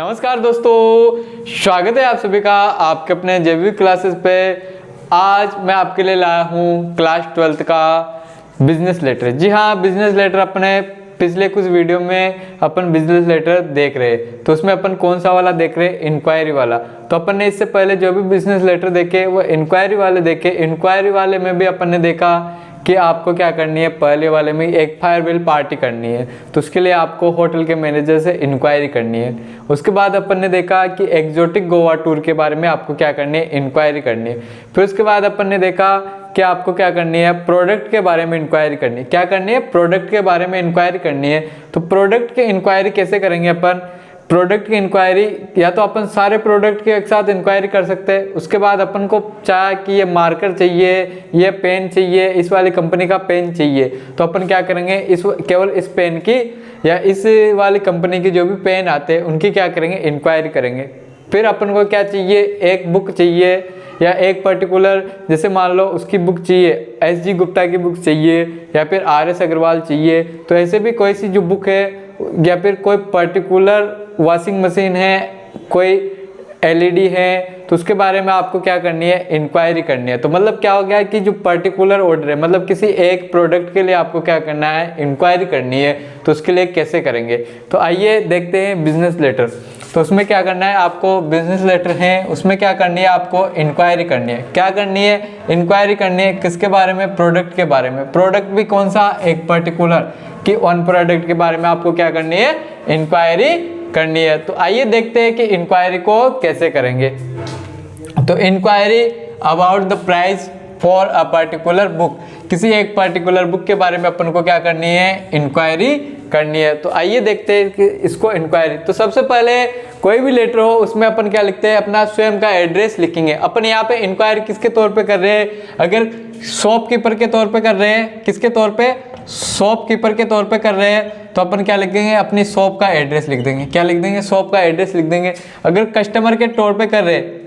नमस्कार दोस्तों, स्वागत है आप सभी का आपके अपने जेबी क्लासेस पे। आज मैं आपके लिए लाया हूँ क्लास 12th का बिजनेस लेटर। जी हाँ, बिजनेस लेटर अपने पिछले कुछ वीडियो में अपन बिजनेस लेटर देख रहे, तो उसमें अपन कौन सा वाला देख रहे, इंक्वायरी वाला। तो अपन ने इससे पहले जो भी बिजनेस लेटर देखे वो इंक्वायरी वाले देखे। इंक्वायरी वाले में भी अपन ने देखा कि आपको क्या करनी है, पहले वाले में एक फेयरवेल पार्टी करनी है, तो उसके लिए आपको होटल के मैनेजर से इंक्वायरी करनी है। उसके बाद अपन ने देखा कि एक्जोटिक गोवा टूर के बारे में आपको क्या करनी है, इंक्वायरी करनी है। फिर उसके बाद अपन ने देखा कि आपको क्या करनी है, प्रोडक्ट के बारे में इंक्वायरी करनी है। क्या करनी है, प्रोडक्ट के बारे में इंक्वायरी करनी है। तो प्रोडक्ट की इंक्वायरी कैसे करेंगे अपन, प्रोडक्ट की इंक्वायरी या तो अपन सारे प्रोडक्ट के एक साथ इंक्वायरी कर सकते हैं। उसके बाद अपन को चाहे कि ये मार्कर चाहिए, ये पेन चाहिए, इस वाली कंपनी का पेन चाहिए, तो अपन क्या करेंगे, इस केवल इस पेन की या इस वाली कंपनी की जो भी पेन आते हैं उनकी क्या करेंगे, इंक्वायरी करेंगे। फिर अपन को क्या चाहिए, एक बुक चाहिए या एक पर्टिकुलर, जैसे मान लो उसकी बुक चाहिए, एस.जी. गुप्ता की बुक चाहिए या फिर आर.एस. अग्रवाल चाहिए, तो ऐसे भी कोई सी जो बुक है या फिर कोई पर्टिकुलर वॉशिंग मशीन है, कोई एलईडी है, तो उसके बारे में आपको क्या करनी है, इंक्वायरी करनी है। तो मतलब क्या हो गया कि जो पर्टिकुलर ऑर्डर है, मतलब किसी एक प्रोडक्ट के लिए आपको क्या करना है, इंक्वायरी करनी है। तो उसके लिए कैसे करेंगे, तो आइए देखते हैं बिजनेस लेटर। तो उसमें क्या करना है आपको, बिजनेस लेटर है उसमें क्या करनी है, आपको इंक्वायरी करनी है। क्या करनी है, इंक्वायरी करनी है किसके बारे में, प्रोडक्ट के बारे में। प्रोडक्ट भी कौन सा, एक पर्टिकुलर कि वन प्रोडक्ट के बारे में आपको क्या करनी है, इंक्वायरी करनी है। तो आइए देखते हैं कि इंक्वायरी को कैसे करेंगे। तो enquiry about the price for a particular book, किसी एक पर्टिकुलर बुक के बारे में अपन को क्या करनी है, इंक्वायरी करनी है। तो आइए देखते हैं कि इसको इंक्वायरी। तो सबसे पहले कोई भी लेटर हो उसमें अपन क्या लिखते हैं, अपना स्वयं का एड्रेस लिखेंगे। अपन यहाँ पे इंक्वायरी किसके तौर पे कर रहे हैं, अगर शॉपकीपर के तौर पे कर रहे हैं, किसके तौर पे, शॉपकीपर के तौर पे कर रहे हैं, तो अपन क्या लिखेंगे, अपनी शॉप का एड्रेस लिख देंगे। क्या लिख देंगे, शॉप का एड्रेस लिख देंगे। अगर कस्टमर के तौर पे कर रहे हैं,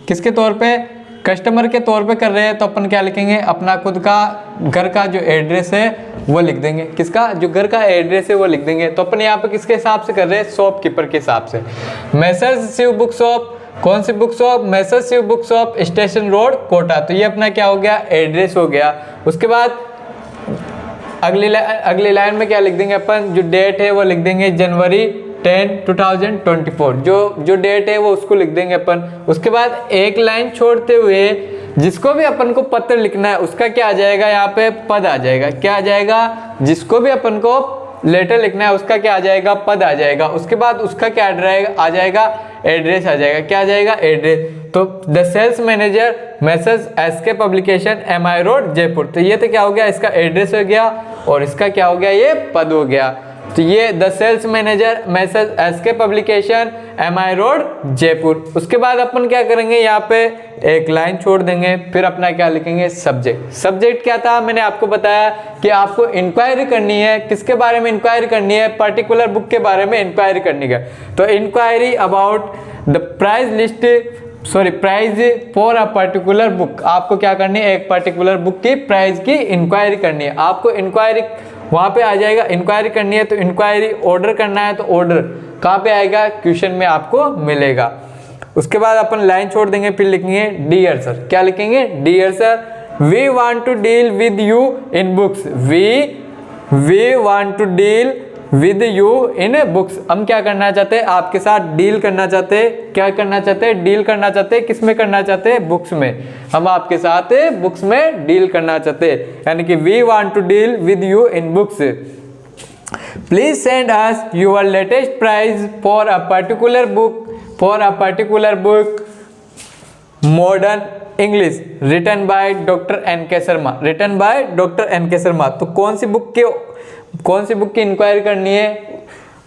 किसके तौर पे, कस्टमर के तौर पे कर रहे हैं, तो अपन क्या लिखेंगे, अपना खुद का घर का जो एड्रेस है वो लिख देंगे। किसका, जो घर का एड्रेस है वो लिख देंगे। तो अपन यहाँ पे किसके हिसाब से कर रहे हैं, शॉपकीपर के हिसाब से। मैसर्स शिव बुक शॉप, कौन सी book shop, messrs Shiv book shop, station road, Kota. तो ये अपना क्या हो गया, एड्रेस हो गया। उसके बाद अगली लाइन में क्या लिख देंगे अपन, जो डेट है वो लिख देंगे जनवरी 10, 2024, जो डेट है वो उसको लिख देंगे अपन। उसके बाद एक लाइन छोड़ते हुए जिसको भी अपन को पत्र लिखना है उसका क्या आ जाएगा, यहाँ पे पद आ जाएगा। क्या आ जाएगा, जिसको भी अपन को लेटर लिखना है उसका क्या आ जाएगा, पद आ जाएगा। उसके बाद उसका क्या आ जाएगा, एड्रेस आ जाएगा। क्या आ जाएगा, एड्रेस। तो the sales manager messrs SK publication MI road Jaipur. तो ये तो क्या हो गया, इसका एड्रेस हो गया और इसका क्या हो गया, ये पद हो गया। तो ये the sales manager messrs SK publication MI road Jaipur. उसके बाद अपन क्या करेंगे, यहाँ पे एक लाइन छोड़ देंगे, फिर अपना क्या लिखेंगे, सब्जेक्ट। सब्जेक्ट क्या था, मैंने आपको बताया कि आपको इंक्वायरी करनी है, किसके बारे में इंक्वायरी करनी है, पर्टिकुलर बुक के बारे में इंक्वायरी करनी है। तो enquiry about the price list, sorry price for a particular book. आपको क्या करनी है, एक पर्टिकुलर बुक की प्राइस की इंक्वायरी करनी है। आपको इंक्वायरी वहाँ पे आ जाएगा, इंक्वायरी करनी है। तो इंक्वायरी ऑर्डर करना है, तो ऑर्डर कहाँ पे आएगा, क्वेश्चन में आपको मिलेगा। उसके बाद अपन लाइन छोड़ देंगे, फिर लिखेंगे डियर सर। क्या लिखेंगे, dear sir, we want to deal with you in books. We want to deal with you in books. हम क्या करना चाहते हैं, आपके साथ डील करना चाहते हैं। क्या करना चाहते हैं, डील करना चाहते हैं। किस में करना चाहते हैं, बुक्स में। हम आपके साथ बुक्स में डील करना चाहते हैं, यानी कि we want to deal with you in books. Please send us your latest price for a particular book, modern English, written by doctor NK Sharma. Written by doctor NK Sharma. तो कौन सी बुक की इंक्वायरी करनी है,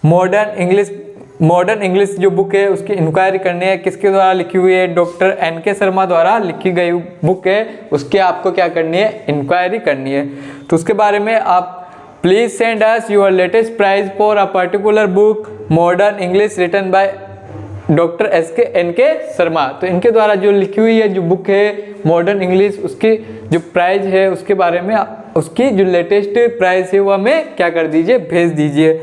मॉडर्न इंग्लिश जो book है उसकी inquiry करनी है। किसके द्वारा लिखी हुई है, डॉक्टर NK शर्मा द्वारा लिखी गई बुक है, उसकी आपको क्या करनी है, इंक्वायरी करनी है। तो उसके बारे में आप please send us your latest price for a particular book, modern English, written by doctor NK Sharma. तो इनके द्वारा जो लिखी हुई है जो बुक है मॉडर्न इंग्लिश, उसकी जो प्राइस है उसके बारे में, उसकी जो लेटेस्ट प्राइस है वो हमें क्या कर दीजिए, भेज दीजिए।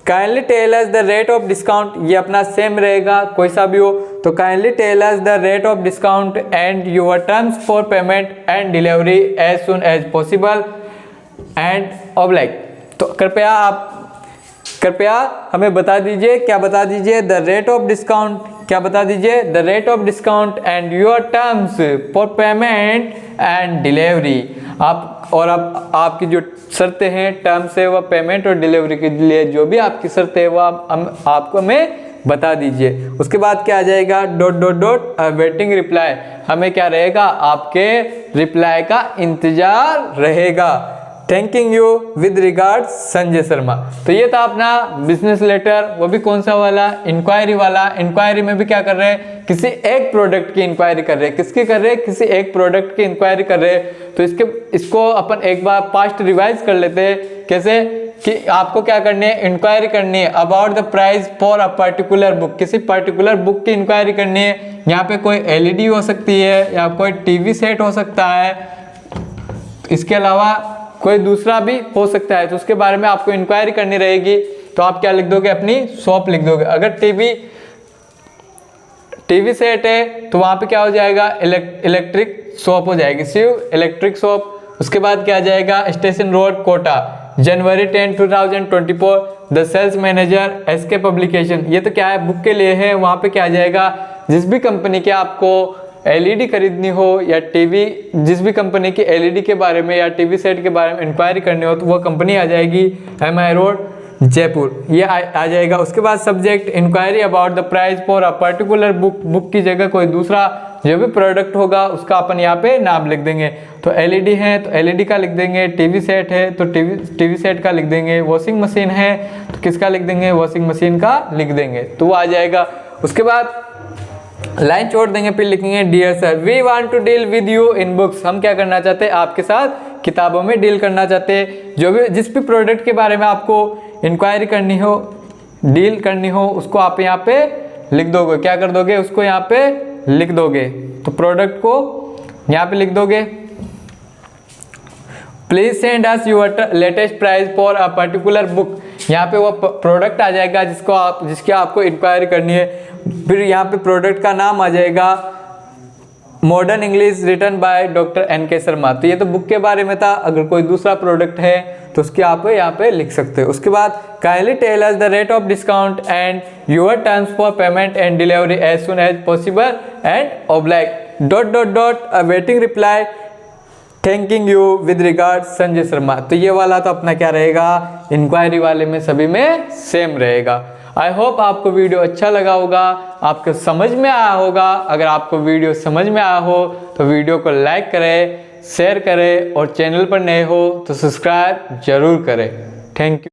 Kindly tell us the rate of discount, ये अपना सेम रहेगा कोई सा भी हो। तो kindly tell us the rate of discount and your terms for payment and delivery as soon as possible and oblige. तो कृपया हमें बता दीजिए, क्या बता दीजिए, द रेट ऑफ डिस्काउंट, क्या बता दीजिए, the rate of discount and your terms for payment and delivery. अब आपकी जो शर्तें हैं, टर्म्स है, वह पेमेंट और डिलीवरी के लिए जो भी आपकी शर्तें है वो आपको हमें बता दीजिए। उसके बाद क्या आ जाएगा, dot dot dot waiting reply, हमें क्या रहेगा, आपके रिप्लाई का इंतजार रहेगा। Thanking you with regards Sanjay Sharma. तो ये था अपना बिजनेस लेटर, वो भी कौन सा वाला, इंक्वायरी वाला। इंक्वायरी में भी क्या कर रहे हैं, किसी एक प्रोडक्ट की इंक्वायरी कर रहे हैं। किसकी कर रहे हैं, किसी एक प्रोडक्ट की इंक्वायरी कर रहे हैं। तो इसको अपन एक बार पास्ट रिवाइज कर लेते हैं। कैसे कि आपको क्या करनी है, इंक्वायरी करनी है about the price for a particular book, किसी पर्टिकुलर बुक की इंक्वायरी करनी है। यहाँ पे कोई एलईडी हो सकती है या कोई टीवी सेट हो सकता है, इसके अलावा कोई दूसरा भी हो सकता है। तो उसके बारे में आपको इंक्वायरी करनी रहेगी। तो आप क्या लिख दोगे, अपनी शॉप लिख दोगे। अगर टीवी सेट है तो वहां पे क्या हो जाएगा, इलेक्ट्रिक शॉप हो जाएगी, शिव इलेक्ट्रिक शॉप। उसके बाद क्या आ जाएगा, station road Kota, January 10, 2024, the sales manager SK publication. ये तो क्या है, बुक के लिए है। वहां पे क्या आ जाएगा, जिस भी कंपनी के आपको एलईडी खरीदनी हो या टीवी, जिस भी कंपनी की एलईडी के बारे में या टीवी सेट के बारे में इंक्वायरी करनी हो तो वो कंपनी आ जाएगी MI रोड जयपुर, ये आ जाएगा। उसके बाद subject enquiry about the price for a particular book, book की जगह कोई दूसरा जो भी प्रोडक्ट होगा उसका अपन यहाँ पे नाम लिख देंगे। तो एलईडी है तो एलईडी का लिख देंगे, टीवी सेट है तो टीवी सेट का लिख देंगे, वॉशिंग मशीन है तो किसका लिख देंगे, वॉशिंग मशीन का लिख देंगे। तो वो आ जाएगा। उसके बाद लाइन छोड़ देंगे, फिर लिखेंगे dear sir we want to deal with you in books, हम क्या करना चाहते हैं, आपके साथ किताबों में डील करना चाहते हैं। जो भी जिस भी प्रोडक्ट के बारे में आपको इंक्वायरी करनी हो, डील करनी हो, उसको आप यहाँ पे लिख दोगे। क्या कर दोगे, उसको यहाँ पे लिख दोगे। तो प्रोडक्ट को यहाँ पे लिख दोगे, please send us your latest price for a particular book. यहाँ पे वो प्रोडक्ट आ जाएगा जिसकी आपको इंक्वायरी करनी है। फिर यहाँ पे प्रोडक्ट का नाम आ जाएगा modern English written by doctor NK Sharma. तो ये तो बुक के बारे में था। अगर कोई दूसरा प्रोडक्ट है तो उसकी आप यहाँ पे लिख सकते हो। उसके बाद kindly tell us the rate of discount and your terms for payment and delivery as soon as possible and oblige dot dot dot a waiting reply thanking you with regard Sanjay Sharma. तो ये वाला तो अपना क्या रहेगा, इंक्वायरी वाले में सभी में सेम रहेगा। आई होप आपको वीडियो अच्छा लगा होगा, आपको समझ में आया होगा। अगर आपको वीडियो समझ में आया हो तो वीडियो को लाइक करें, शेयर करें और चैनल पर नए हो तो सब्सक्राइब जरूर करें। Thank you.